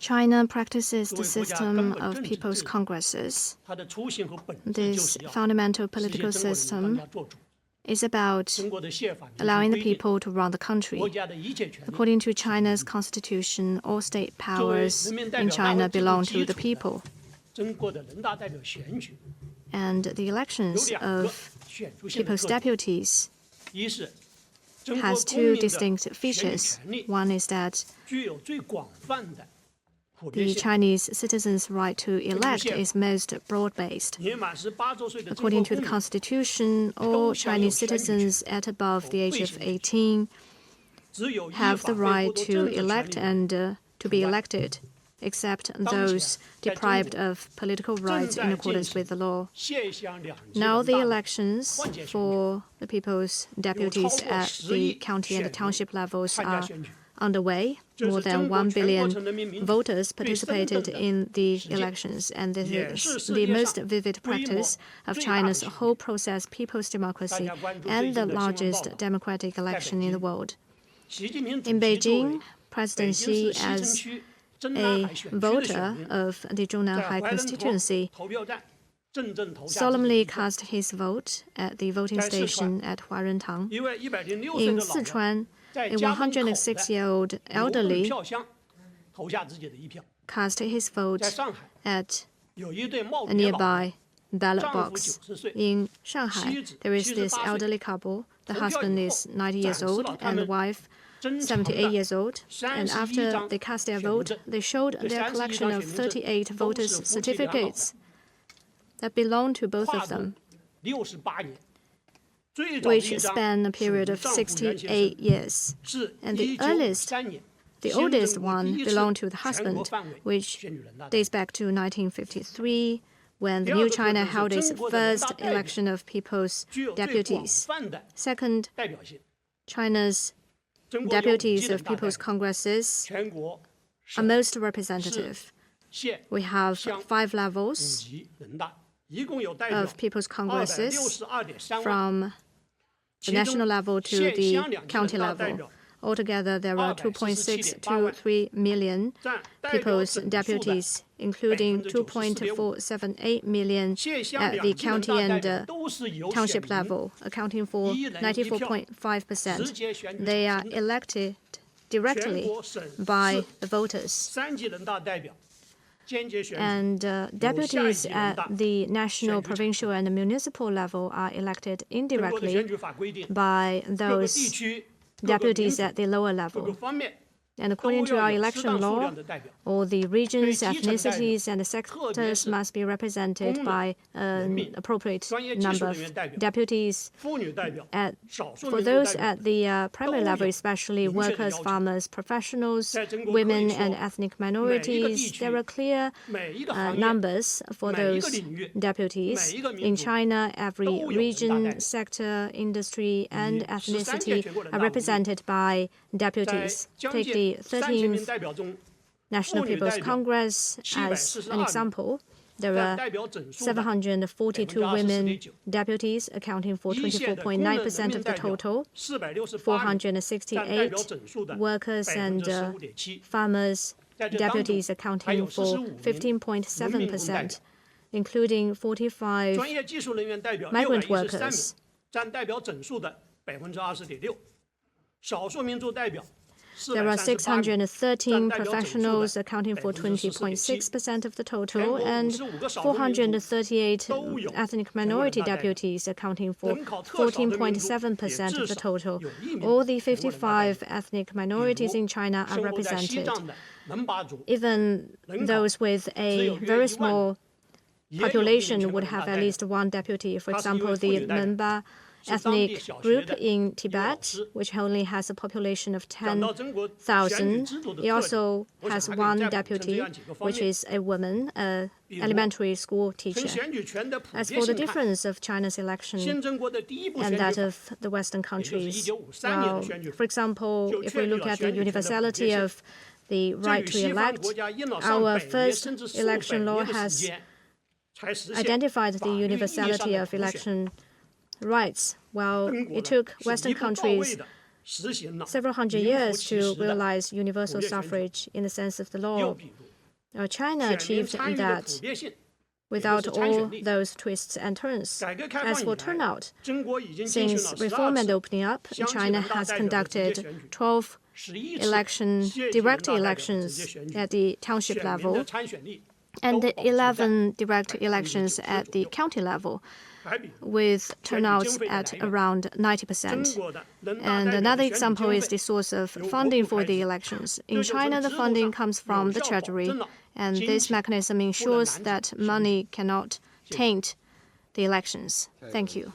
China practices the system of people's congresses. This fundamental political system is about allowing the people to run the country. According to China's constitution, all state powers in China belong to the people. And the elections of people's deputies has two distinct features. One is that the Chinese citizens' right to elect is most broad-based. According to the Constitution, all Chinese citizens at above the age of 18 have the right to elect and to be elected, except those deprived of political rights in accordance with the law. Now the elections for the people's deputies at the county and the township levels are underway. More than 1 billion voters participated in the elections, and this is the most vivid practice of China's whole process people's democracy and the largest democratic election in the world. In Beijing, President Xi, as a voter of the Zhongnanhai constituency, solemnly cast his vote at the voting station at Huarentang. In Sichuan, a 106-year-old elderly cast his vote at a nearby ballot box. In Shanghai, there is this elderly couple. The husband is 90 years old and the wife 78 years old. And after they cast their vote, they showed their collection of 38 voters' certificates that belong to both of them, which span a period of 68 years. And the oldest one belonged to the husband, which dates back to 1953, when the new China held its first election of people's deputies. Second, China's deputies of people's congresses are most representative. We have 5 levels of people's congresses, from the national level to the county level. Altogether, there are 2.623 million people's deputies, including 2.478 million at the county and township level, accounting for 94.5%. They are elected directly by the voters. And deputies at the national, provincial, and municipal level are elected indirectly by those deputies at the lower level. And according to our election law, all the regions, ethnicities, and sectors must be represented by an appropriate number of deputies. For those at the primary level, especially workers, farmers, professionals, women, and ethnic minorities, there are clear numbers for those deputies. In China, every region, sector, industry, and ethnicity are represented by deputies. Take the 13th National People's Congress as an example. There are 742 women deputies, accounting for 24.9% of the total, 468 workers and farmers deputies, accounting for 15.7%, including 45 migrant workers. There are 613 professionals, accounting for 20.6% of the total, and 438 ethnic minority deputies, accounting for 14.7% of the total. All the 55 ethnic minorities in China are represented. Even those with a very small population would have at least one deputy. For example, the Menba ethnic group in Tibet, which only has a population of 10,000. It also has one deputy, which is a woman, an elementary school teacher. As for the difference of China's election and that of the Western countries, well, for example, if we look at the universality of the right to elect, our first election law has identified the universality of election rights. Well, it took Western countries several hundred years to realize universal suffrage in the sense of the law. China achieved that without all those twists and turns. As for turnout, since reform and opening up, China has conducted 12 direct elections at the township level and 11 direct elections at the county level, with turnouts at around 90%. And another example is the source of funding for the elections. In China, the funding comes from the treasury, and this mechanism ensures that money cannot taint the elections. Thank you.